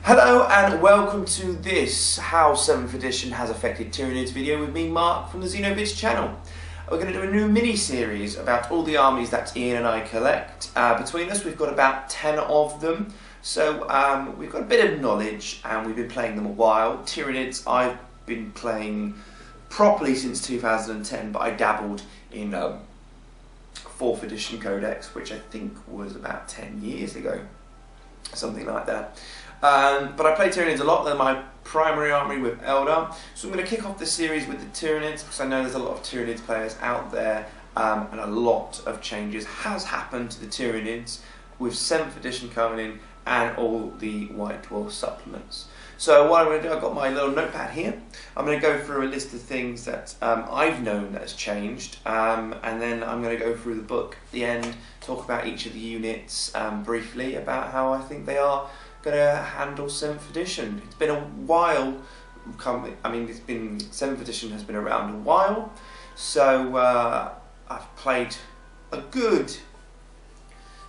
Hello and welcome to this How 7th Edition has affected Tyranids video with me, Mark, from the Xenovids channel. We're going to do a new mini-series about all the armies that Ian and I collect. Between us we've got about 10 of them, so we've got a bit of knowledge and we've been playing them a while. Tyranids I've been playing properly since 2010, but I dabbled in 4th edition codex, which I think was about 10 years ago, something like that. But I play Tyranids a lot. They're my primary army with Eldar. So I'm going to kick off the series with the Tyranids because I know there's a lot of Tyranids players out there, and a lot of changes has happened to the Tyranids with 7th edition coming in and all the White Dwarf supplements. So what I'm going to do, I've got my little notepad here. I'm going to go through a list of things that I've known that has changed, and then I'm going to go through the book at the end, talk about each of the units briefly, about how I think they are going to handle 7th edition. It's been a while. It's been 7th edition has been around a while, so I've played a good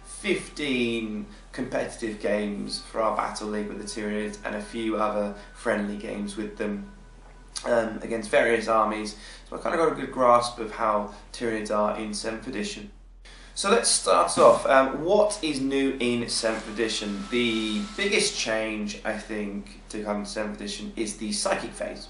15 competitive games for our Battle League with the Tyranids and a few other friendly games with them against various armies. So I kind of got a good grasp of how Tyranids are in 7th edition. So let's start off. What is new in 7th edition? The biggest change, I think, to come to 7th edition is the Psychic phase.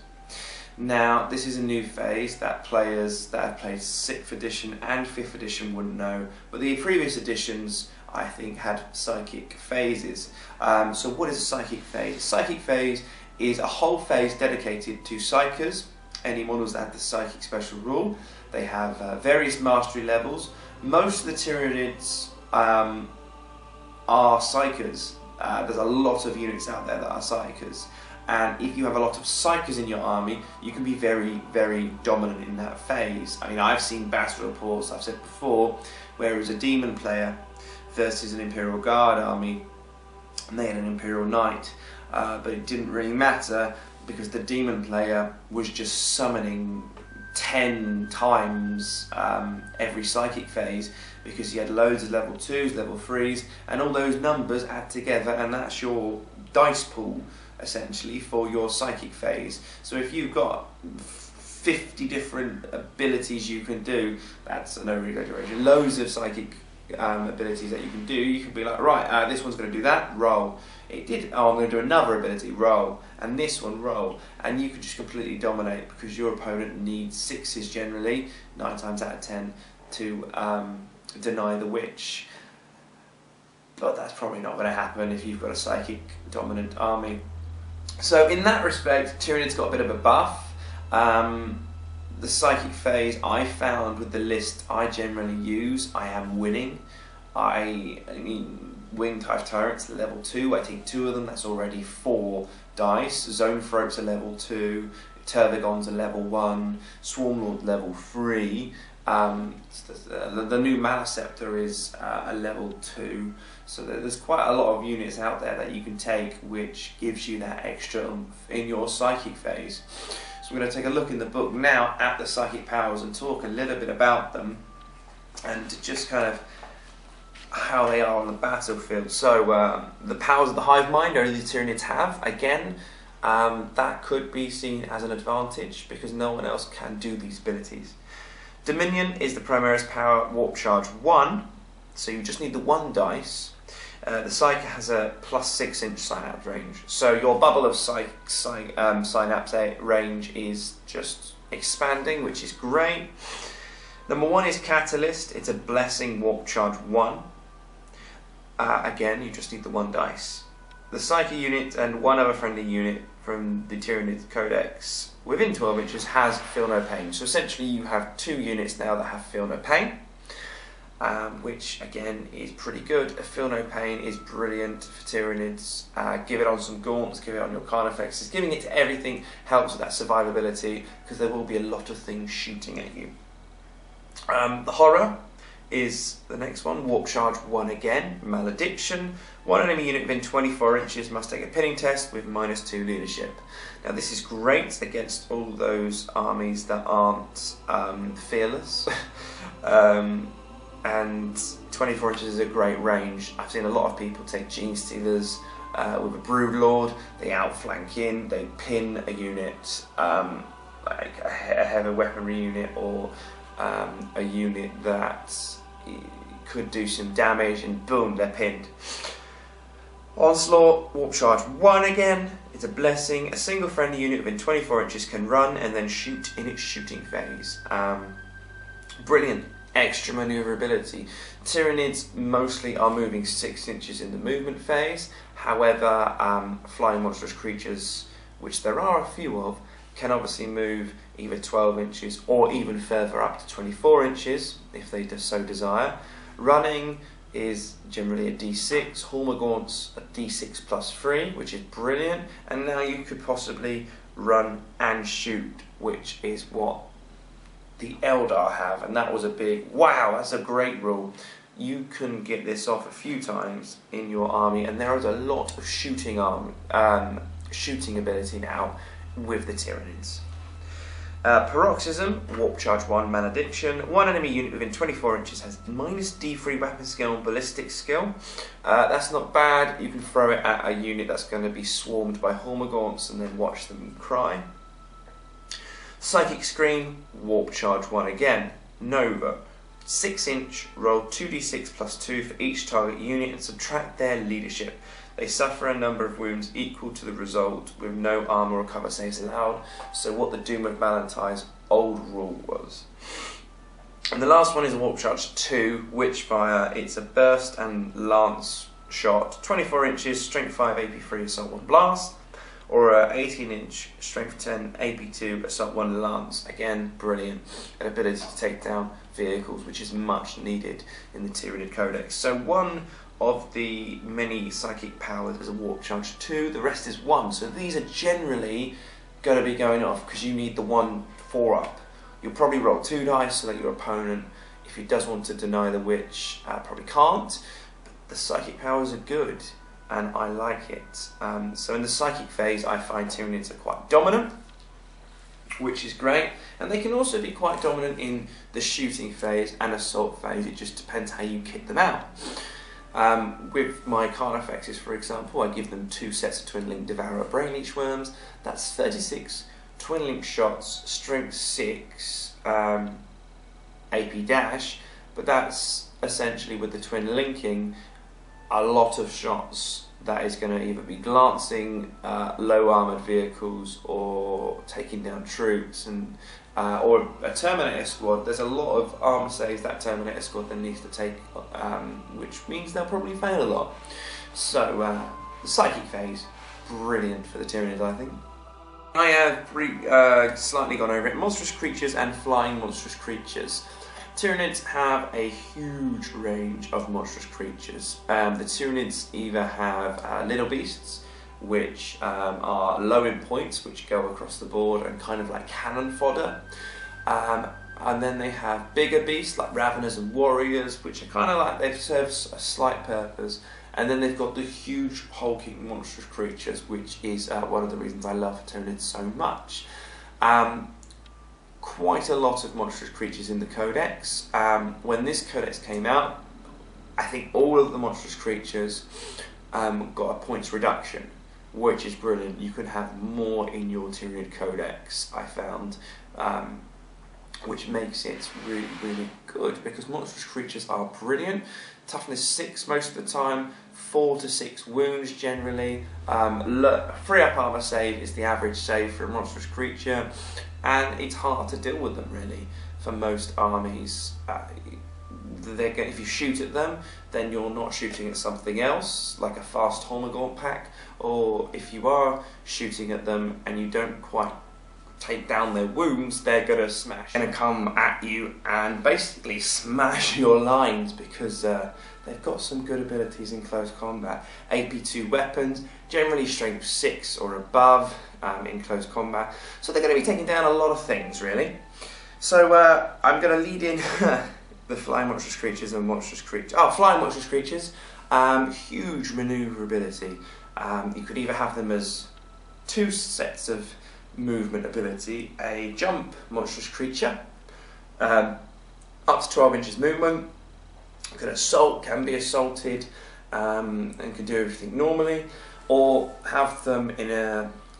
Now, this is a new phase that players that have played 6th edition and 5th edition wouldn't know, but the previous editions, I think, had Psychic phases. So what is a Psychic phase? A Psychic phase is a whole phase dedicated to Psychers, any models that have the Psychic special rule. They have various mastery levels. Most of the Tyranids are Psychers. There's a lot of units out there that are Psychers, and if you have a lot of Psychers in your army, you can be very, very dominant in that phase. I mean, I've seen battle reports, I've said before, where it was a Demon player versus an Imperial Guard army, and they had an Imperial Knight, but it didn't really matter because the Demon player was just summoning 10 times every Psychic phase because he had loads of level 2s, level 3s, and all those numbers add together, and that's your dice pool essentially for your Psychic phase. So if you've got 50 different abilities you can do, that's an over-exaggeration, loads of Psychic abilities that you can do, you can be like, right, this one's going to do that, roll. It did, oh, I'm going to do another ability, roll, and this one, roll, and you can just completely dominate because your opponent needs 6s generally, 9 times out of 10, to deny the witch. But that's probably not going to happen if you've got a Psychic dominant army. So in that respect, Tyranids got a bit of a buff. The Psychic phase, I found with the list I generally use, I am winning. I mean, Winged Hive Tyrants level 2, I take 2 of them, that's already 4 dice. Zone Throats are level 2, Tervigons are level 1, Swarmlord level 3. The new Maliceptor is a level 2. So there's quite a lot of units out there that you can take which gives you that extra oomph in your Psychic phase. So we're going to take a look in the book now at the Psychic powers and talk a little bit about them and just kind of how they are on the battlefield. So the powers of the Hive Mind only the Tyranids have. Again, that could be seen as an advantage because no one else can do these abilities. Dominion is the Primaris power, Warp Charge 1, so you just need the 1 dice. The Psyche has a +6-inch synapse range, so your bubble of synapse range is just expanding, which is great. Number 1 is Catalyst. It's a Blessing Warp Charge 1. Again, you just need the 1 dice. The Psyche unit and 1 other friendly unit from the Tyranids Codex within 12 inches has Feel No Pain. So essentially you have 2 units now that have Feel No Pain. Which again is pretty good. Feel No Pain is brilliant for Tyranids. Give it on some gaunts, give it on your Carnifexes. Giving it to everything helps with that survivability because there will be a lot of things shooting at you. The Horror is the next one. Warp Charge 1 again. Malediction. 1 enemy unit within 24 inches must take a pinning test with -2 leadership. Now this is great against all those armies that aren't fearless. And 24 inches is a great range. I've seen a lot of people take Gene Stealers with a Broodlord. They outflank in, they pin a unit, like a heavy weaponry unit, or a unit that could do some damage, and boom, they're pinned. Onslaught, Warp Charge 1 again. It's a blessing. A single friendly unit within 24 inches can run and then shoot in its shooting phase. Brilliant. Extra manoeuvrability. Tyranids mostly are moving 6 inches in the movement phase. However, flying monstrous creatures, which there are a few of, can obviously move either 12 inches or even further up to 24 inches if they so desire. Running is generally a D6, Hormagaunts a D6 plus 3, which is brilliant, and now you could possibly run and shoot, which is what the Eldar have, and that was a big, wow, that's a great rule. You can get this off a few times in your army, and there is a lot of shooting ability now with the Tyranids. Paroxysm, Warp Charge 1, Malediction. One enemy unit within 24 inches has minus D3 weapon skill and ballistic skill. That's not bad. You can throw it at a unit that's going to be swarmed by Hormagaunts and then watch them cry. Psychic Scream, Warp Charge 1 again. Nova, 6 inch, roll 2d6 plus 2 for each target unit and subtract their leadership. They suffer a number of wounds equal to the result with no armour or cover saves allowed. So what the Doom of Valentine's old rule was. And the last one is a Warp Charge 2, Witchfire. It's a burst and lance shot, 24 inches, strength 5, AP3, assault 1 blast, or a 18 inch, strength 10, AP2, assault 1 lance. Again, brilliant. An ability to take down vehicles, which is much needed in the Tyranid Codex. So one of the many psychic powers is a Warp Charge 2, the rest is 1. So these are generally going to be going off because you need the 1 4-up. You'll probably roll 2 dice so that your opponent, if he does want to deny the witch, probably can't. But the psychic powers are good, and I like it. So in the psychic phase, I find Tyranids are quite dominant, which is great, and they can also be quite dominant in the shooting phase and assault phase. It just depends how you kit them out. With my Carnifexes, for example, I give them 2 sets of Twin Link Devourer Brain Leech Worms. That's 36 Twin Link shots, strength 6, AP dash, but that's essentially, with the Twin Linking, a lot of shots that is going to either be glancing low armoured vehicles or taking down troops, and or a Terminator squad. There's a lot of armour saves that Terminator squad then needs to take, which means they'll probably fail a lot. So the psychic phase, brilliant for the Tyranids, I think. I have slightly gone over it. Monstrous Creatures and Flying Monstrous Creatures. Tyranids have a huge range of monstrous creatures. The Tyranids either have little beasts, which are low in points, which go across the board and kind of like cannon fodder. And then they have bigger beasts like Raveners and Warriors, which are kind of like they serve a slight purpose. And then they've got the huge hulking monstrous creatures, which is one of the reasons I love Tyranids so much. Quite a lot of monstrous creatures in the Codex. When this Codex came out, I think all of the monstrous creatures got a points reduction, which is brilliant. You can have more in your Tyranid Codex, I found, which makes it really, really good, because monstrous creatures are brilliant. Toughness 6 most of the time, 4 to 6 wounds generally. 3-up armor save is the average save for a monstrous creature, and it's hard to deal with them really for most armies. If you shoot at them, then you're not shooting at something else, like a fast Hormagaunt pack, or if you are shooting at them and you don't quite take down their wounds, they're going to smash. They're going to come at you and basically smash your lines, because they've got some good abilities in close combat. AP2 weapons, generally strength 6 or above in close combat, so they're going to be taking down a lot of things really. So I'm going to lead in the Flying Monstrous Creatures and Monstrous Creatures. Oh, Flying Monstrous Creatures, huge manoeuvrability. You could either have them as 2 sets of movement ability, a jump monstrous creature, up to 12 inches movement, can assault, can be assaulted, and can do everything normally, or have them in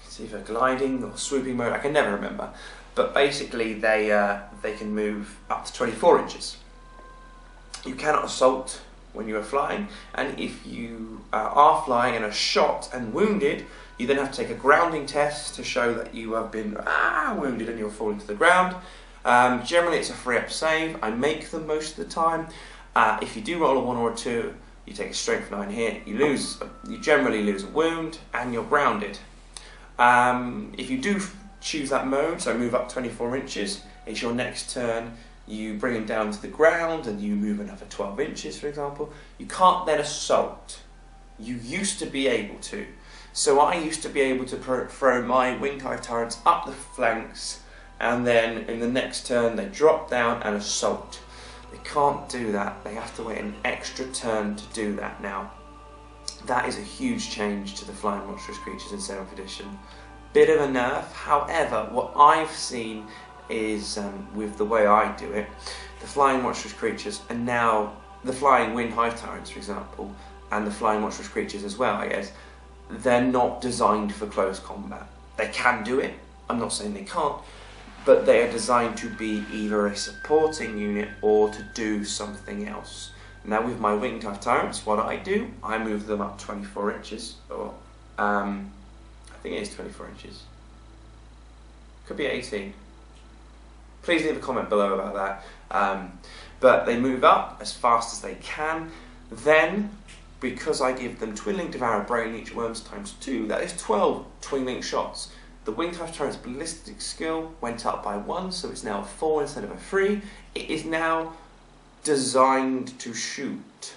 it's either gliding or swooping mode, I can never remember. But basically they can move up to 24 inches. You cannot assault when you are flying, and if you are flying and are shot and wounded, you then have to take a grounding test to show that you have been wounded and you're falling to the ground. Generally it's a free up save. I make them most of the time. If you do roll a 1 or a 2, you take a strength 9 hit, you generally lose a wound and you're grounded. If you do choose that mode, so move up 24 inches, it's your next turn, you bring him down to the ground and you move another 12 inches, for example. You can't then assault. You used to be able to. So I used to be able to throw my winged hive tyrants up the flanks, and then in the next turn they drop down and assault. They can't do that. They have to wait an extra turn to do that now. That is a huge change to the Flying Monstrous Creatures in 7th edition. Bit of a nerf. However, what I've seen is, with the way I do it, the Flying Monstrous Creatures, and now the Flying Winged Hive Tyrants, for example, and the Flying Monstrous Creatures as well, I guess, they're not designed for close combat. They can do it, I'm not saying they can't, but they are designed to be either a supporting unit or to do something else. Now with my Winged Hive Tyrants, what I do, I move them up 24 inches, or I think it is 24 inches. Could be 18. Please leave a comment below about that. But they move up as fast as they can. Then, because I give them Twin-Link Devour Brain Leech Worms ×2, that is 12 Twin-Link shots. The Winged Hive Tyrant's ballistic skill went up by 1, so it's now a 4 instead of a 3. It is now designed to shoot.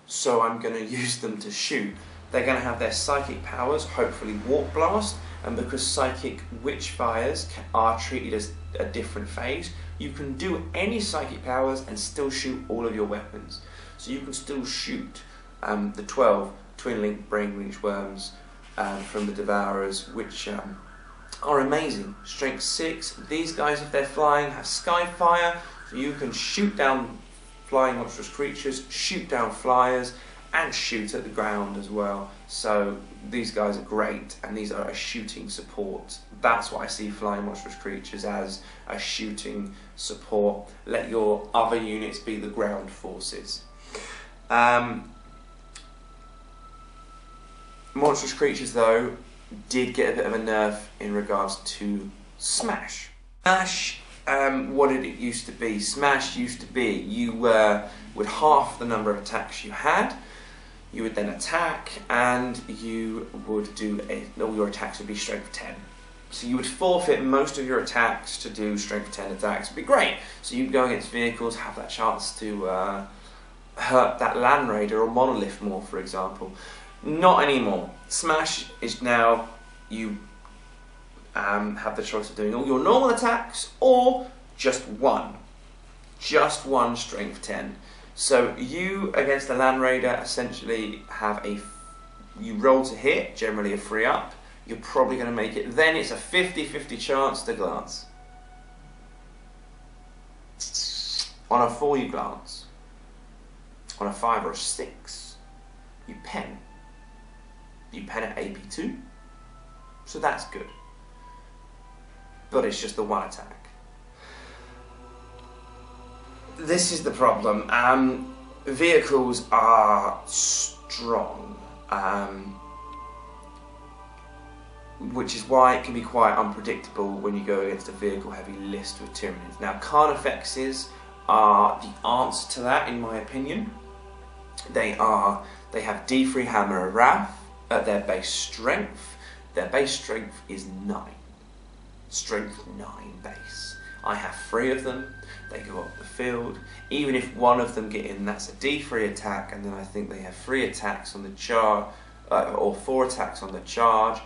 So I'm going to use them to shoot. They're going to have their psychic powers, hopefully Warp Blast, and because psychic Witchfires are treated as a different phase, you can do any psychic powers and still shoot all of your weapons. So you can still shoot the 12 Twin-Link Brain Leech Worms from the Devourers, which are amazing. Strength 6, these guys, if they're flying, have Skyfire, so you can shoot down flying monstrous creatures, shoot down flyers, and shoot at the ground as well. So these guys are great, and these are a shooting support. That's what I see Flying Monstrous Creatures as, a shooting support. Let your other units be the ground forces. Monstrous Creatures, though, did get a bit of a nerf in regards to Smash. Smash, what did it used to be? Smash used to be, you would half the number of attacks you had. You would then attack, and you would do all your attacks would be strength 10. So you would forfeit most of your attacks to do strength 10 attacks. It'd be great. So you'd go against vehicles, have that chance to hurt that Land Raider or Monolith more, for example. Not anymore. Smash is now, you have the choice of doing all your normal attacks or just one. Just one strength 10. So you, against the Land Raider, essentially have you roll to hit, generally a 3 up, you're probably going to make it, then it's a 50-50 chance to glance. On a 4 you glance. On a 5 or a 6, you pen. You pen at AP2, so that's good. But it's just the one attack. This is the problem. Vehicles are strong, which is why it can be quite unpredictable when you go against a vehicle-heavy list with Tyranids. Now, Carnifexes are the answer to that, in my opinion. They have D3 Hammer of Wrath at their base strength. Their base strength is 9. Strength 9 base. I have 3 of them. They go up the field. Even if one of them get in, that's a D3 attack, and then I think they have 3 attacks on the charge, or 4 attacks on the charge.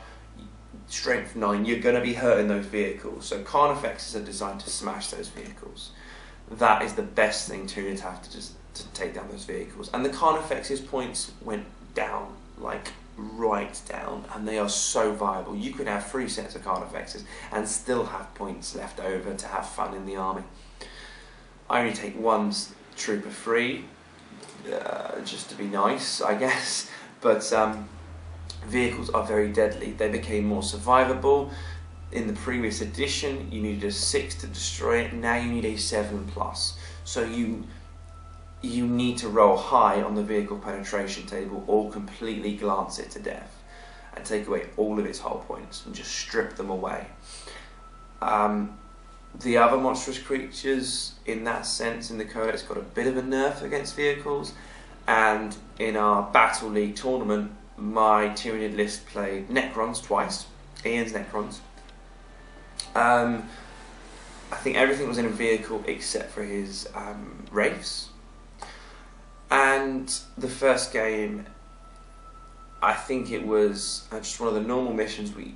Strength 9, you're going to be hurting those vehicles. So Carnifexes are designed to smash those vehicles. That is the best thing Tyranids have to take down those vehicles. And the Carnifexes points went down, like right down, and they are so viable. You could have 3 sets of Carnifexes and still have points left over to have fun in the army. I only take 1 trooper free, just to be nice, I guess. But vehicles are very deadly. They became more survivable. In the previous edition, you needed a 6 to destroy it. Now you need a 7+. So you need to roll high on the vehicle penetration table or completely glance it to death and take away all of its hull points and just strip them away. The other monstrous creatures, in that sense, in the Codex, got a bit of a nerf against vehicles, and in our Battle League tournament, my Tyranid list played Necrons twice, Ian's Necrons. I think everything was in a vehicle except for his Wraiths. And the first game, I think it was just one of the normal missions. We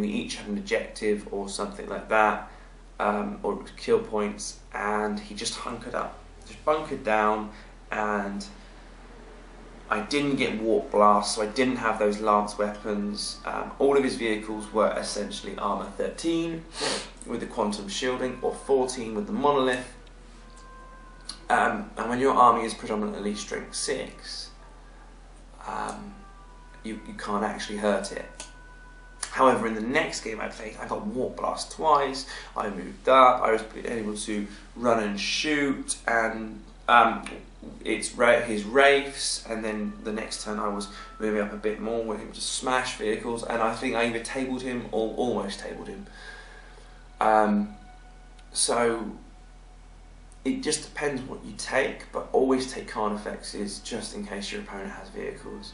each had an objective or something like that, or it was kill points, and he just hunkered up, just bunkered down, and I didn't get warp blast, so I didn't have those lance weapons. All of his vehicles were essentially armor 13 with the quantum shielding, or 14 with the monolith. And when your army is predominantly strength 6, you can't actually hurt it. However, in the next game I played, I got warp blast twice. I moved up. I was able to run and shoot, and his Wraiths, and then the next turn I was moving up a bit more with him to smash vehicles, and I think I either tabled him or almost tabled him. So it just depends what you take, but always take Carnifexes just in case your opponent has vehicles.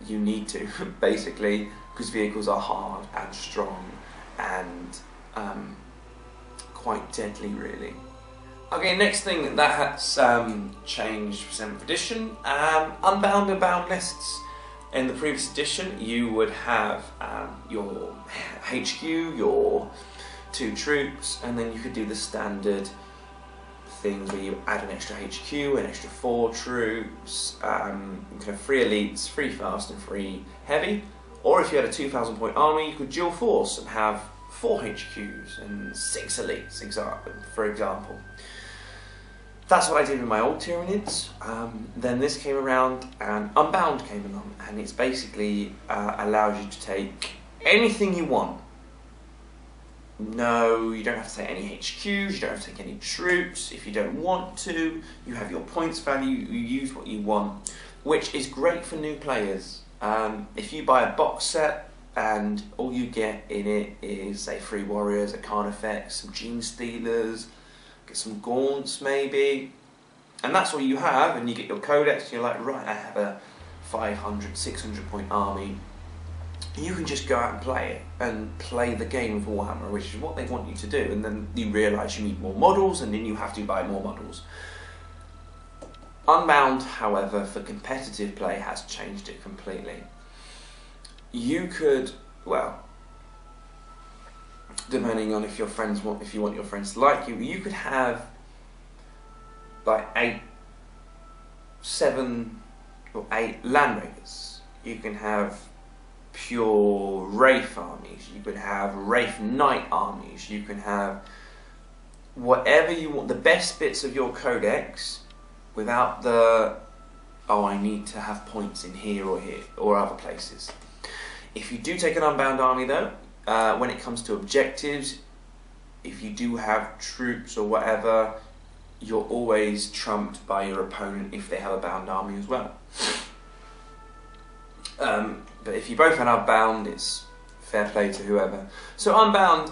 You need to, basically, because vehicles are hard and strong and quite deadly, really. Okay, next thing that has changed for 7th edition, Unbound and Bound lists. In the previous edition, you would have your HQ, your 2 troops, and then you could do the standard things where you add an extra HQ, an extra 4 troops, you could have 3 elites, 3 fast and 3 heavy, or if you had a 2,000 point army, you could dual force and have 4 HQs and 6 elites, for example. That's what I did with my old Tyranids. Then this came around and Unbound came along, and it's basically allows you to take anything you want. No, you don't have to take any HQs, you don't have to take any troops. If you don't want to, you have your points value, you use what you want, which is great for new players. If you buy a box set and all you get in it is, say, 3 warriors, a Carnifex, some Gene Stealers, get some Gaunts maybe, and that's all you have, and you get your Codex, and you're like, right, I have a 500, 600 point army. You can just go out and play the game of Warhammer, which is what they want you to do, and then you realise you need more models, and then you have to buy more models. Unbound, however, for competitive play has changed it completely. You could, well, depending on if you want your friends to like you, you could have like 7 or 8 Land Raiders. You can have pure Wraith armies, you could have Wraith Knight armies, you can have whatever you want, the best bits of your Codex, without the, oh, I need to have points in here or other places. If you do take an Unbound army though, when it comes to objectives, if you do have troops or whatever, you're always trumped by your opponent if they have a bound army as well. But if you both had Unbound, it's fair play to whoever. So Unbound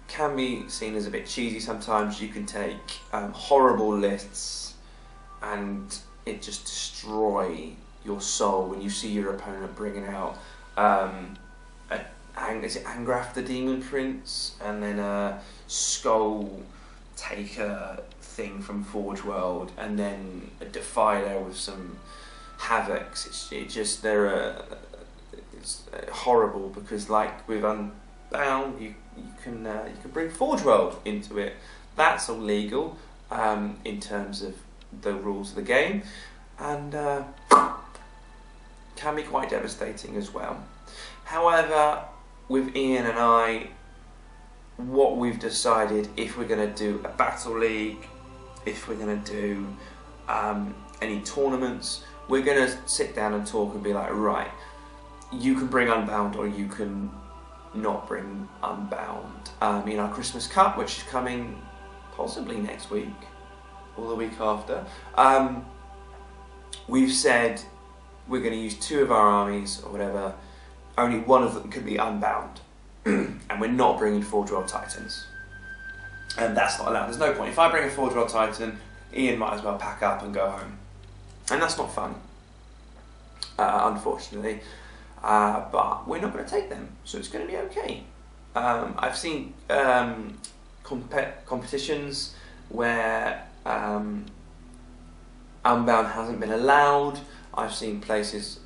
can be seen as a bit cheesy sometimes. You can take horrible lists and it just destroy your soul when you see your opponent bringing out is it Angrath the Demon Prince, and then a Skull Taker thing from Forge World, and then a Defiler with some Havocs. It's horrible, because like with Unbound, you can bring Forge World into it. That's all legal in terms of the rules of the game, and can be quite devastating as well. However, with Ian and I, what we've decided, if we're going to do a Battle League, if we're going to do any tournaments, we're going to sit down and talk and be like, right, you can bring Unbound or you can not bring Unbound. In our Christmas Cup, which is coming possibly next week or the week after, we've said we're going to use 2 of our armies or whatever. Only one of them can be Unbound. And we're not bringing 4-Droll Titans. And that's not allowed. There's no point. If I bring a 4-Droll Titan, Ian might as well pack up and go home. And that's not fun, unfortunately. But we're not going to take them, so it's going to be okay. I've seen competitions where Unbound hasn't been allowed. I've seen places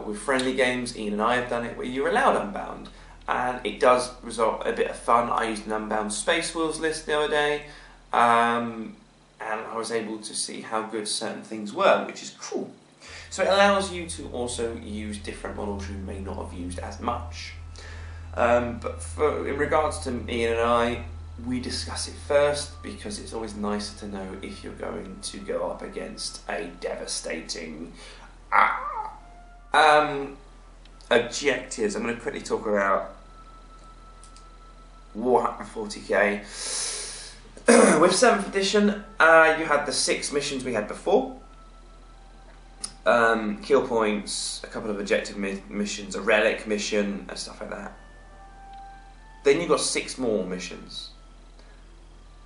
with friendly games, Ian and I have done it, where you're allowed Unbound. And it does result in a bit of fun. I used an Unbound Space Wheels list the other day, and I was able to see how good certain things were, which is cool. So it allows you to also use different models you may not have used as much. But in regards to Ian and I, we discuss it first because it's always nicer to know if you're going to go up against a devastating objectives. I'm going to quickly talk about Warhammer 40k. With 7th edition, you had the 6 missions we had before. Kill points, a couple of objective missions, a relic mission, and stuff like that. Then you got 6 more missions,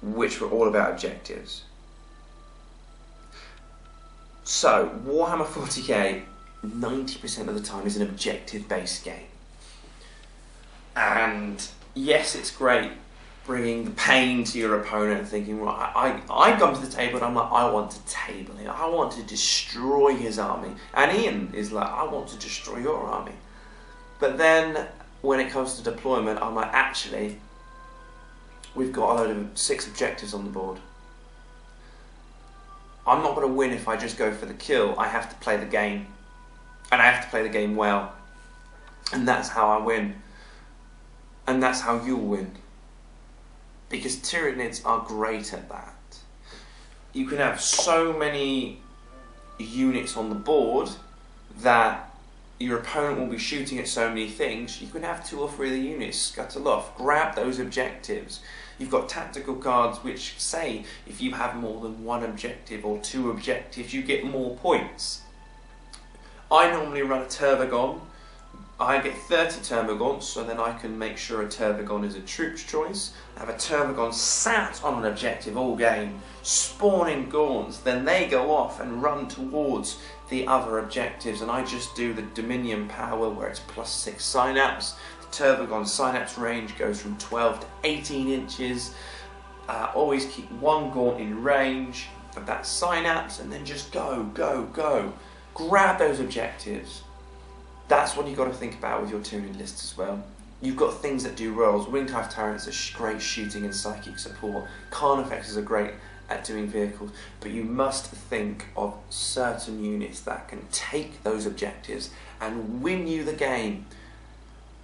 which were all about objectives. So, Warhammer 40k, 90% of the time is an objective-based game. And yes, it's great bringing the pain to your opponent and thinking, right, I come to the table and I'm like, I want to table him. I want to destroy his army. And Ian is like, I want to destroy your army. But then, when it comes to deployment, I'm like, actually, we've got a load of 6 objectives on the board. I'm not going to win if I just go for the kill. I have to play the game. And I have to play the game well. And that's how I win. And that's how you'll win. Because Tyranids are great at that. You can have so many units on the board that your opponent will be shooting at so many things. You can have 2 or 3 of the units scuttle off. Grab those objectives. You've got tactical cards which say if you have more than 1 objective or 2 objectives, you get more points. I normally run a Tervagon. I get 30 Tervagants, so then I can make sure a Tervagon is a troop's choice. I have a Tervagon sat on an objective all game, spawning Gaunts, then they go off and run towards the other objectives, and I just do the Dominion power where it's +6 synapse. The Tervagon synapse range goes from 12 to 18 inches. Always keep 1 Gaunt in range of that synapse, and then just go, go, go. Grab those objectives. That's what you've got to think about with your Tyranid list as well. You've got things that do rolls. Winged Hive Tyrants are great shooting and psychic support. Carnifexes are great at doing vehicles. But you must think of certain units that can take those objectives and win you the game.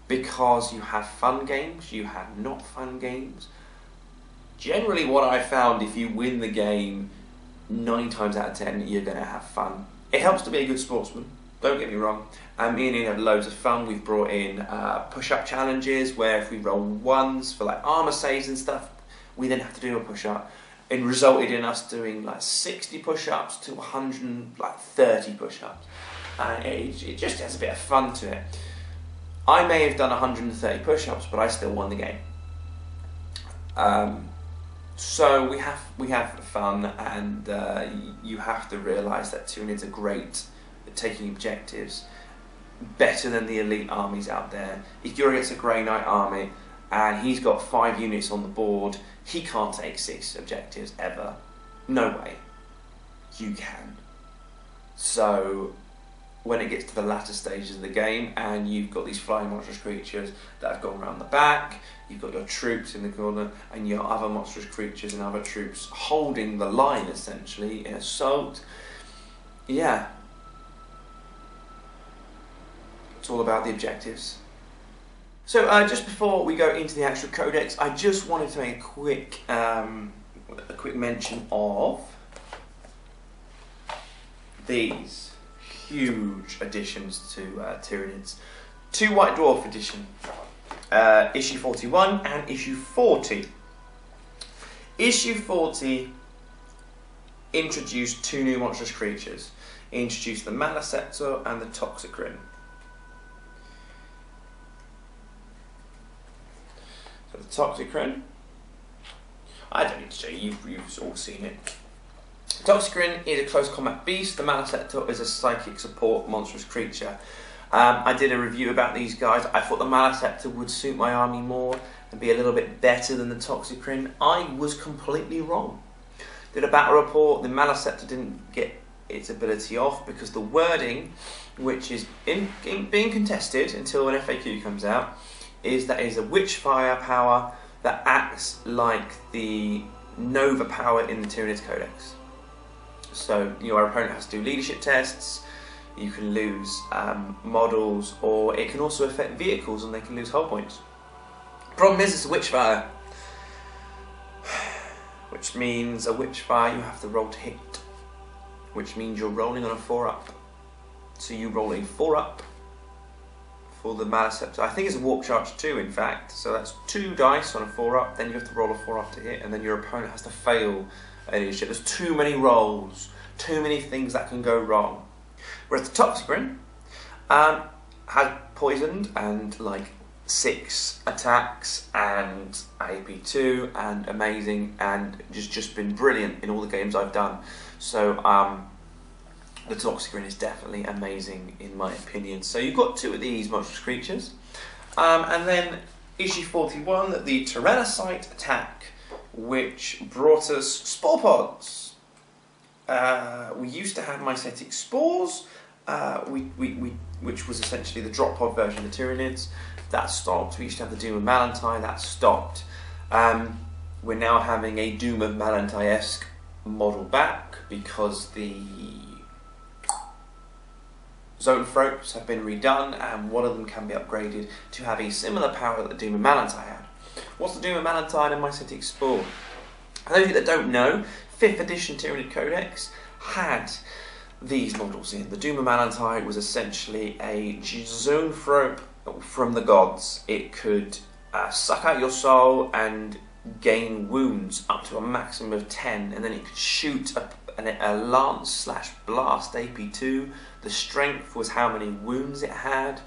Because you have fun games, you have not fun games. Generally what I found, if you win the game, 9 times out of 10 you're going to have fun. It helps to be a good sportsman. Don't get me wrong. Me and Ian had loads of fun. We've brought in push-up challenges where if we roll 1s for like armor saves and stuff, we then have to do a push-up. It resulted in us doing like 60 push-ups to 130 push-ups. And it just has a bit of fun to it. I may have done 130 push-ups, but I still won the game. So we have fun, and you have to realise that Tyranids are great at taking objectives, better than the elite armies out there. If you're against a Grey Knight army and he's got 5 units on the board, he can't take 6 objectives ever. No way. You can. So when it gets to the latter stages of the game and you've got these flying monstrous creatures that have gone around the back, you've got your troops in the corner and your other monstrous creatures and other troops holding the line essentially in assault, yeah. It's all about the objectives. So just before we go into the actual codex, I just wanted to make a quick mention of these huge additions to Tyranids. 2 White Dwarf edition, issue 41 and issue 40. Issue 40 introduced 2 new monstrous creatures. It introduced the Maleceptor and the Toxicrin. So the Toxicrin, I don't need to show you, you've all seen it. Toxicrin is a close combat beast. The Maleceptor is a psychic support monstrous creature. I did a review about these guys. I thought the Maleceptor would suit my army more and be a little bit better than the Toxicrin. I was completely wrong. Did a battle report. The Maleceptor didn't get its ability off because the wording, which is being contested until an FAQ comes out, is that it is a Witchfire power that acts like the Nova power in the Tyranids Codex. So your opponent has to do leadership tests. You can lose models, or it can also affect vehicles and they can lose hull points. Problem is, it's a Witchfire, which means a Witchfire you have to roll to hit, which means you're rolling on a 4-up. So you roll a 4-up for the Maleceptor. I think it's a Warp Charge 2, in fact. So that's 2 dice on a 4-up, then you have to roll a 4-up to hit, and then your opponent has to fail a leadership. There's too many rolls, too many things that can go wrong. Whereas the Toxicrin had poisoned and like 6 attacks and AP2 and amazing and just been brilliant in all the games I've done. So the Toxicrin is definitely amazing in my opinion. So you've got 2 of these monstrous creatures. And then issue 41, the Tyrannocyte attack, which brought us Spore Pods. We used to have Mycetic Spores, which was essentially the drop pod version of the Tyranids. That stopped. We used to have the Doom of Malantai. That stopped. We're now having a Doom of Malantai-esque model back because the Zoanthropes have been redone, and one of them can be upgraded to have a similar power that the Doom of Malantai had. What's the Doom of Malantai and Mycetic Spore? For those of you that don't know, 5th edition Tyranid Codex had these models in. The Doom of Malantai was essentially a Zoanthrope from the gods. It could suck out your soul and gain wounds up to a maximum of 10, and then it could shoot a lance/blast AP2. The strength was how many wounds it had.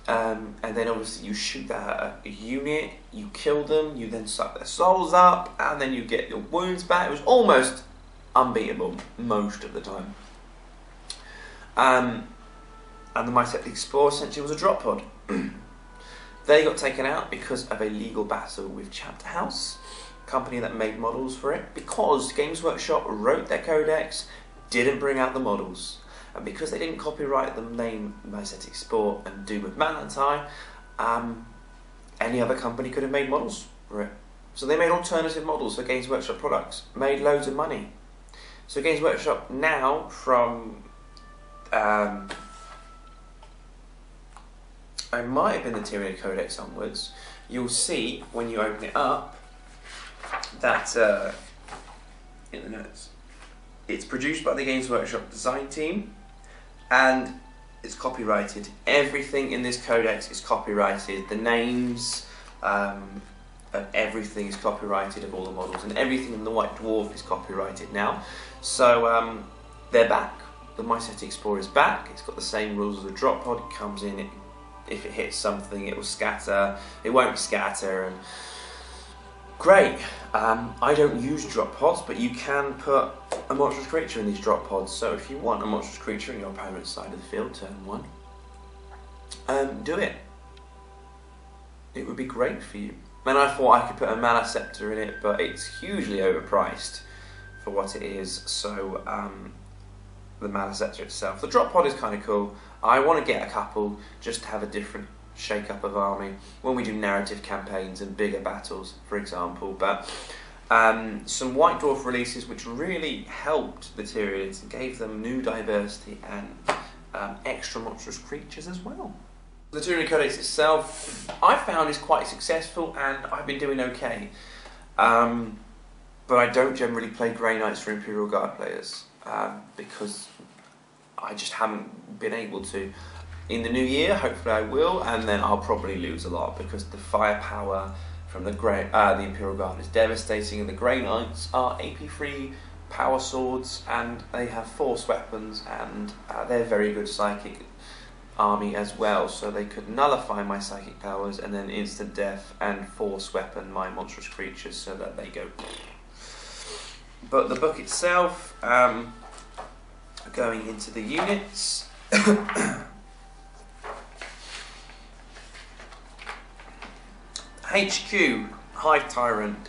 And then obviously you shoot that at a unit, you kill them, you then suck their souls up, and then you get your wounds back. It was almost unbeatable most of the time. And the Mycetic Spore essentially was a drop pod. They got taken out because of a legal battle with Chapter House, a company that made models for it, because Games Workshop wrote their codex, didn't bring out the models. And because they didn't copyright the name Mycetic Spore and Doom of Malantai, any other company could have made models for it. So they made alternative models for Games Workshop products, made loads of money. So Games Workshop now, from it might have been the Tyranid Codex onwards, you'll see when you open it up that in the notes, it's produced by the Games Workshop design team, and it's copyrighted. Everything in this codex is copyrighted. The names of everything is copyrighted, of all the models, and everything in the White Dwarf is copyrighted now. So they're back. The Mycetic Spore is back. It's got the same rules as the drop pod. It comes in, if it hits something, it will scatter. It won't scatter, and great. I don't use drop pods, but you can put a monstrous creature in these drop pods. So if you want a monstrous creature in your opponent's side of the field, turn 1, do it. It would be great for you. And I thought I could put a Maleceptor in it, but it's hugely overpriced for what it is. So the Maleceptor itself. The drop pod is kind of cool. I want to get a couple just to have a different shake-up of army when we do narrative campaigns and bigger battles, for example. But some White Dwarf releases which really helped the Tyranids and gave them new diversity and extra monstrous creatures as well. The Tyranid Codex itself, I found, is quite successful, and I've been doing okay. But I don't generally play Grey Knights for Imperial Guard players because I just haven't been able to. In the new year, hopefully I will, and then I'll probably lose a lot because the firepower from the Imperial Guard is devastating, and the Grey Knights are AP3 power swords, and they have force weapons, and they're very good psychic army as well, so they could nullify my psychic powers and then instant death and force weapon my monstrous creatures so that they go. But the book itself, going into the units. HQ, Hive Tyrant,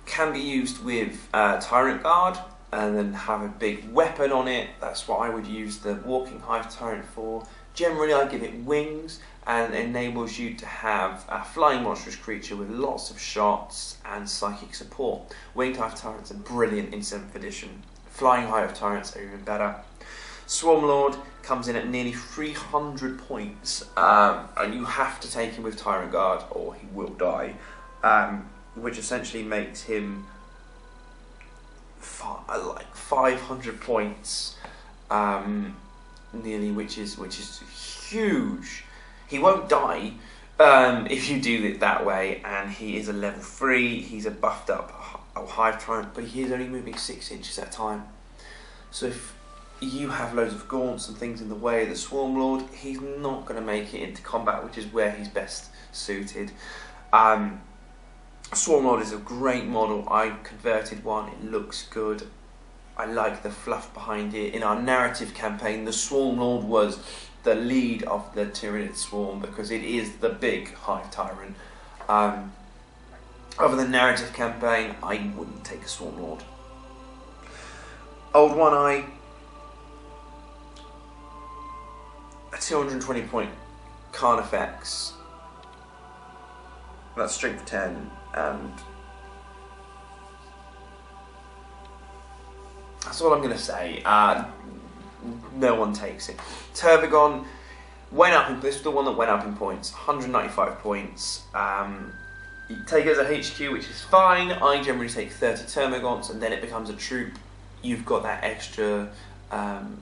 can be used with Tyrant Guard and then have a big weapon on it. That's what I would use the Walking Hive Tyrant for. Generally I give it wings and enables you to have a flying monstrous creature with lots of shots and psychic support. Winged Hive Tyrants are brilliant in 7th edition. Flying Hive Tyrants are even better. Swarmlord comes in at nearly 300 points, and you have to take him with Tyrant Guard or he will die, which essentially makes him like 500 points, nearly, which is huge. He won't die if you do it that way, and he is a level 3. He's a buffed up Hive Tyrant, but he is only moving 6 inches at a time. So if you have loads of gaunts and things in the way of the Swarmlord, he's not going to make it into combat, which is where he's best suited. Swarmlord is a great model. I converted one, it looks good. I like the fluff behind it. In our narrative campaign, the Swarmlord was the lead of the Tyranid swarm because it is the big Hive Tyrant. Over the narrative campaign, I wouldn't take a Swarmlord. Old One Eye, a 220 point Carnifex. That's strength 10, and that's all I'm going to say. No one takes it. Tervigon went up. This was the one that went up in points. 195 points. You take it as a HQ, which is fine. I generally take 30 Termagants, and then it becomes a troop. You've got that extra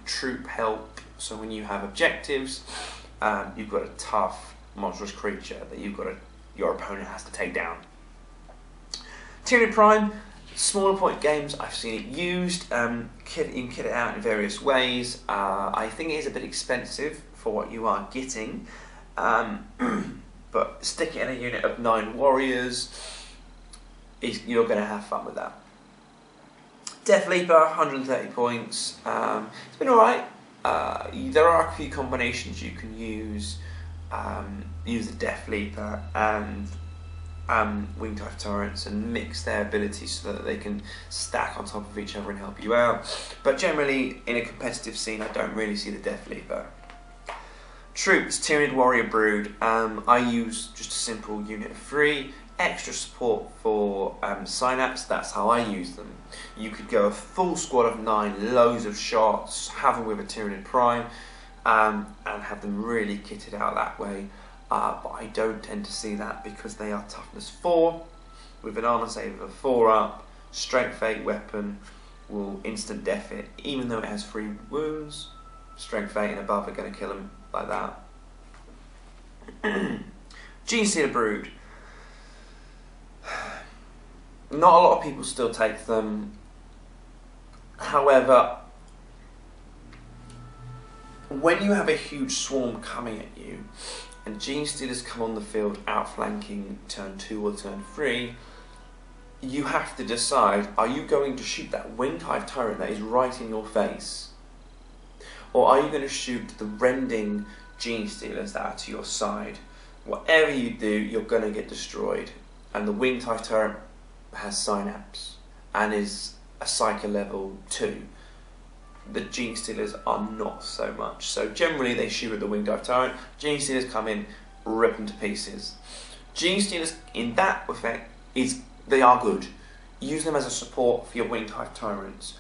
troop help. So when you have objectives, you've got a tough monstrous creature that your opponent has to take down. Tyranid Prime, smaller point games, I've seen it used. You can kit it out in various ways. I think it is a bit expensive for what you are getting, but stick it in a unit of 9 warriors, you're going to have fun with that. Death Leaper, 130 points. It's been alright. There are a few combinations you can use. Use the Death Leaper and Winged Hive Tyrants and mix their abilities so that they can stack on top of each other and help you out. But generally, in a competitive scene, I don't really see the Death Leaper. Troops, Tyranid Warrior Brood. I use just a simple unit of 3. Extra support for Synapse, that's how I use them. You could go a full squad of 9, loads of shots, have them with a Tyranid Prime, and have them really kitted out that way. But I don't tend to see that because they are toughness 4, with an armor save of a 4 up, strength 8 weapon will instant death it, even though it has 3 wounds. Strength 8 and above are going to kill them like that. Genestealer Brood. Not a lot of people still take them. However, when you have a huge swarm coming at you and Genestealers come on the field outflanking turn 2 or turn 3, you have to decide, are you going to shoot that Winged Hive Tyrant that is right in your face? Or are you going to shoot the rending Genestealers that are to your side? Whatever you do, you're going to get destroyed. And the Winged Hive Tyrant has Synapse and is a Psyker level 2. The Genestealers are not so much. So generally they shoot at the Winged Hive Tyrant. Genestealers come in, rip them to pieces. Genestealers in that effect they are good. Use them as a support for your Winged Hive Tyrants.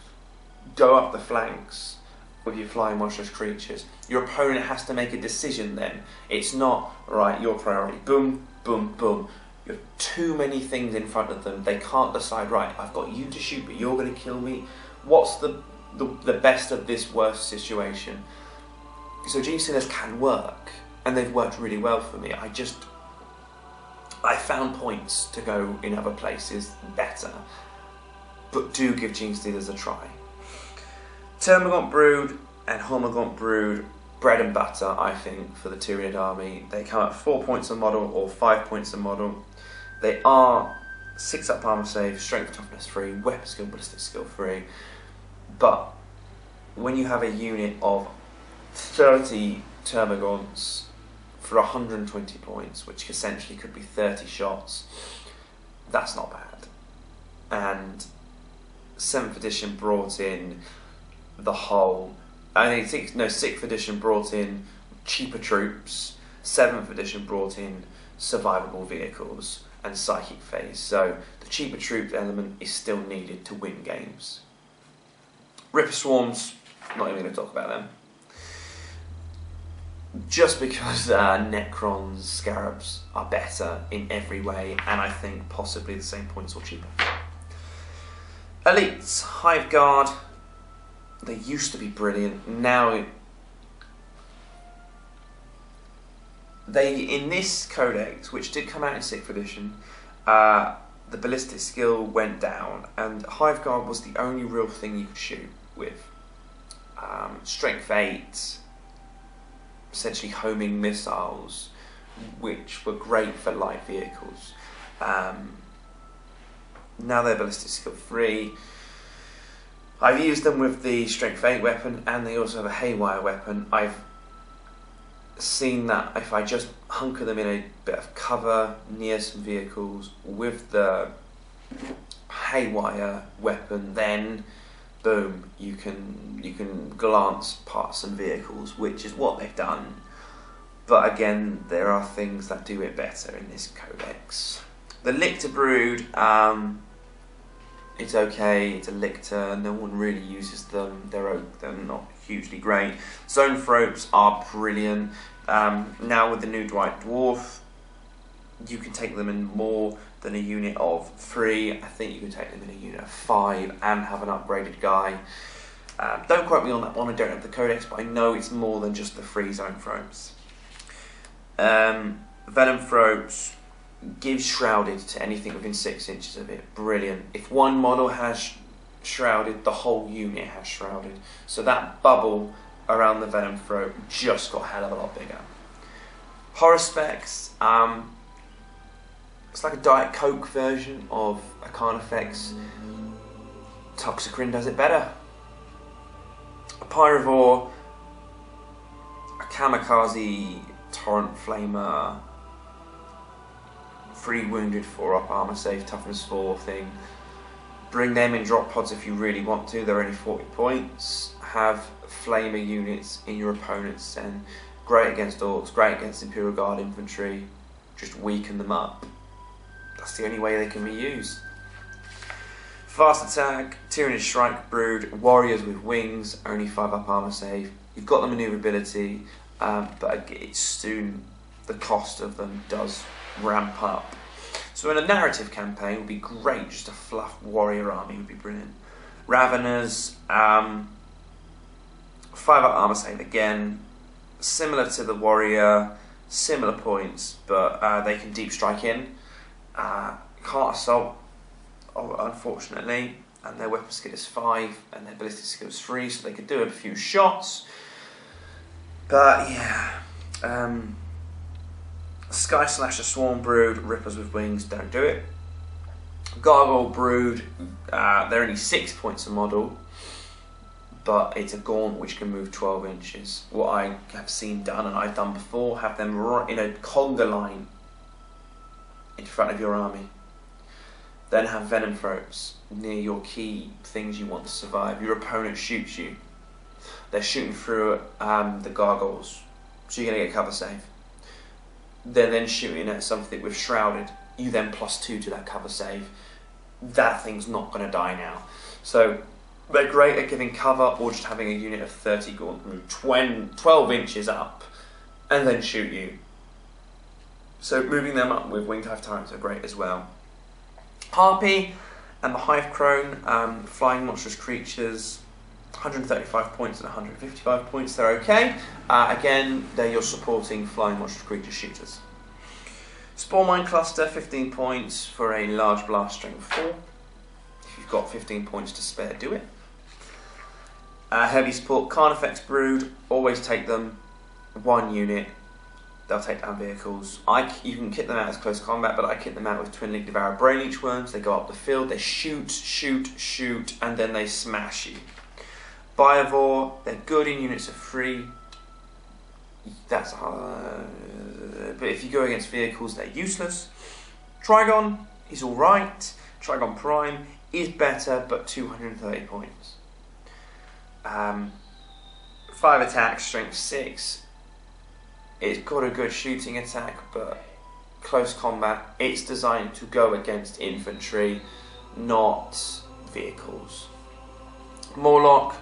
Go up the flanks with your flying monstrous creatures. Your opponent has to make a decision then. It's not, right, your priority, boom, boom, boom. You have too many things in front of them. They can't decide, right, I've got you to shoot, but you're going to kill me. What's the the best of this worst situation. So Gene Stealers can work, and they've worked really well for me. I found points to go in other places better, but do give Gene Stealers a try. Termagant Brood and Hormagaunt Brood, bread and butter, I think, for the Tyranid army. They come at 4 points a model or 5 points a model. They are 6 up armor save, strength toughness 3, weapon skill, ballistic skill 3. But when you have a unit of 30 Termagants for 120 points, which essentially could be 30 shots, that's not bad. And 7th edition brought in the whole, I think 6th edition brought in cheaper troops, 7th edition brought in survivable vehicles and psychic phase, so the cheaper troop element is still needed to win games. Ripper Swarms, not even going to talk about them. Just because Necrons, Scarabs are better in every way, and I think possibly the same points or cheaper. Elites, Hive Guard, they used to be brilliant, now in this codex, which did come out in 6th edition, the ballistic skill went down, and Hive Guard was the only real thing you could shoot with. Strength 8, essentially homing missiles, which were great for light vehicles. Now they're ballistic skill 3. I've used them with the strength 8 weapon, and they also have a haywire weapon. I've seen that if I just hunker them in a bit of cover near some vehicles with the haywire weapon, then boom, you can glance past some vehicles, which is what they've done. But again, there are things that do it better in this codex. The Lictor Brood, it's okay, it's a Lictor, no one really uses them, they're not hugely great. Zoanthropes are brilliant. Now with the new Dwarf, you can take them in more than a unit of 3. I think you can take them in a unit of 5 and have an upgraded guy. Don't quote me on that one, I don't have the codex, but I know it's more than just the 3 Zoanthropes. Venomthropes gives Shrouded to anything within 6 inches of it. Brilliant. If one model has Shrouded, the whole unit has Shrouded. So that bubble around the Venomthrope just got a hell of a lot bigger. Horror Specs, it's like a Diet Coke version of a Carnifex. Toxicrin does it better. A Pyrovore, a Kamikaze Torrent Flamer, 3 wounded, 4 up armor save, toughness 4 thing. Bring them in drop pods if you really want to, they're only 40 points. Have flamer units in your opponent's end. Great against orcs, great against Imperial Guard infantry. Just weaken them up. That's the only way they can be used. Fast attack, Tyranid Shrike Brood, warriors with wings, only 5 up armor save. You've got the maneuverability, but it's soon the cost of them does ramp up. So in a narrative campaign, it would be great. Just a fluff warrior army would be brilliant. Raveners, 5 up armor save again, similar to the warrior, similar points, but they can deep strike in. Can't assault, unfortunately, and their weapon skill is 5 and their ballistic skill is 3, so they could do a few shots. But yeah, Sky Slasher Swarm Brood, Rippers with Wings, don't do it. Gargoyle Brood, they're only 6 points a model, but it's a gaunt which can move 12 inches. What I have seen done, and I've done before, have them right in a conga line in front of your army. Then have Venomthropes near your key things you want to survive. Your opponent shoots you. They're shooting through the gargoyles, so you're going to get cover save. They're then shooting at something with Shrouded. You then +2 to that cover save. That thing's not going to die now. So they're great at giving cover or just having a unit of 30 gaunt move 12 inches up and then shoot you. So moving them up with Winged Hive Tyrants are great as well. Harpy and the Hive Crone, flying monstrous creatures. 135 points and 155 points, they're okay. Again, they're your supporting flying monstrous creature shooters. Spore Mine Cluster, 15 points for a large blast strength 4. If you've got 15 points to spare, do it. Heavy support, Carnifex Brood, always take them. 1 unit, they'll take down vehicles. You can kit them out as close combat, but I kit them out with Twin Link Devour Brain Leech Worms. They go up the field, they shoot, shoot, shoot, and then they smash you. Biovore, they're good in units of 3. That's but if you go against vehicles, they're useless. Trigon is alright. Trigon Prime is better, but 230 points. 5 attack, strength 6. It's got a good shooting attack, but close combat. It's designed to go against infantry, not vehicles. Morlock,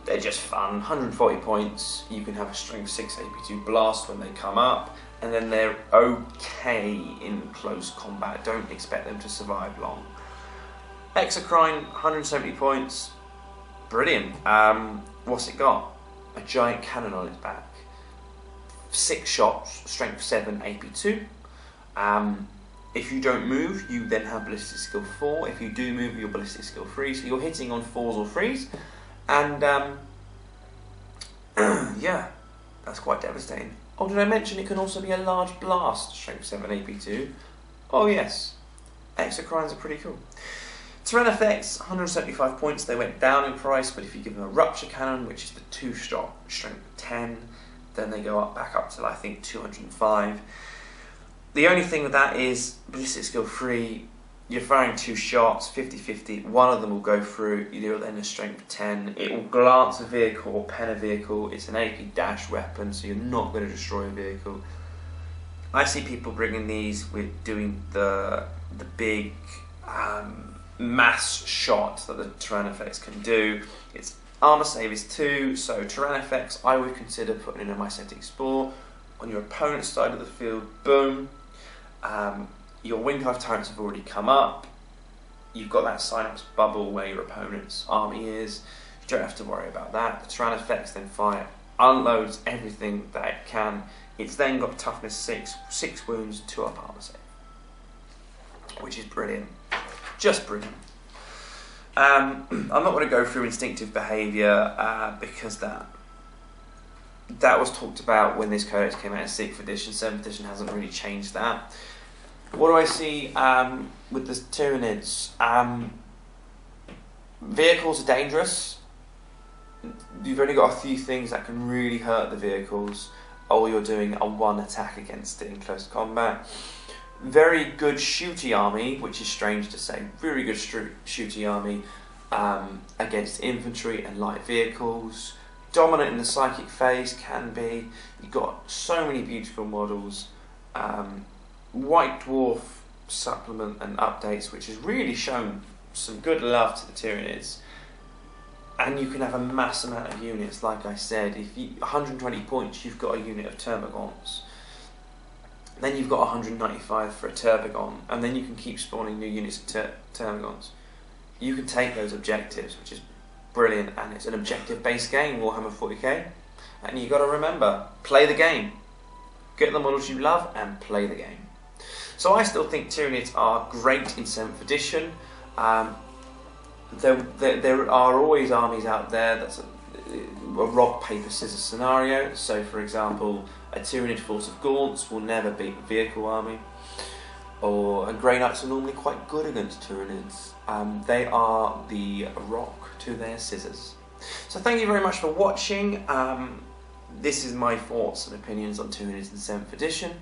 they're just fun. 140 points. You can have a strength 6 AP2 blast when they come up, and then they're okay in close combat. Don't expect them to survive long. Exocrine, 170 points. Brilliant. What's it got? A giant cannon on its back. 6 shots, strength 7 AP2. If you don't move, you then have ballistic skill 4. If you do move, you're ballistic skill 3. So you're hitting on 4s or 3s. And yeah, that's quite devastating. Oh, did I mention it can also be a large blast, strength 7 AP2? Oh yes, Exocrines are pretty cool. Tyranids, 175 points, they went down in price, but if you give them a Rupture Cannon, which is the 2-shot, strength 10, then they go back up to, I think, 205. The only thing with that is, ballistic skill 3, you're firing 2 shots, 50-50, one of them will go through, you're then a strength 10, it will glance a vehicle or pen a vehicle, it's an AP dash weapon, so you're not going to destroy a vehicle. I see people bringing these with doing the big mass shot that the Tyranids can do. Its armor save is 2, so Tyranids I would consider putting in a Mycetic Spore on your opponent's side of the field. Boom. Your Winghive Tyrants have already come up. You've got that synapse bubble where your opponent's army is. You don't have to worry about that. The Tyranids then fire, unloads everything that it can. It's then got toughness 6, 6 wounds, 2 up armor save, which is brilliant. Just brilliant. I'm not going to go through instinctive behaviour because that was talked about when this codex came out in 6th edition. 7th edition hasn't really changed that. What do I see with the Tyranids? Vehicles are dangerous. You've only got a few things that can really hurt the vehicles, or you're doing a 1 attack against it in close combat. Very good shooty army, which is strange to say, very good shooty army against infantry and light vehicles. Dominant in the psychic phase, can be. You've got so many beautiful models. White Dwarf supplement and updates, which has really shown some good love to the Tyranids. And you can have a mass amount of units, like I said. If you 120 points, you've got a unit of Termagants. Then you've got 195 for a Tervagon, and then you can keep spawning new units of Termagants. You can take those objectives, which is brilliant, and it's an objective-based game, Warhammer 40k. And you've got to remember, play the game. Get the models you love and play the game. So I still think Tyranids are great in 7th edition. There are always armies out there that's a rock, paper, scissors scenario. So for example, a Tyranid force of Gaunts will never beat a vehicle army. And Grey Knights are normally quite good against Tyranids. They are the rock to their scissors. So thank you very much for watching. This is my thoughts and opinions on Tyranids in 7th edition.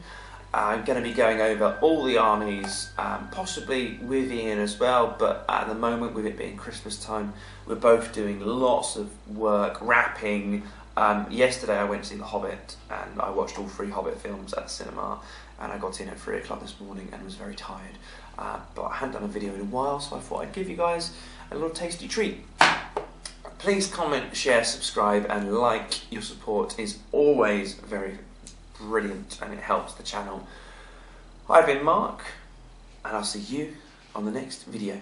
I'm going to be going over all the armies, possibly with Ian as well, but at the moment, with it being Christmas time, we're both doing lots of work, wrapping. Yesterday I went to see The Hobbit, and I watched all 3 Hobbit films at the cinema, and I got in at 3 o'clock this morning and was very tired. But I hadn't done a video in a while, so I thought I'd give you guys a little tasty treat. Please comment, share, subscribe, and like. Your support is always very brilliant, and it helps the channel. I've been Mark, and I'll see you on the next video.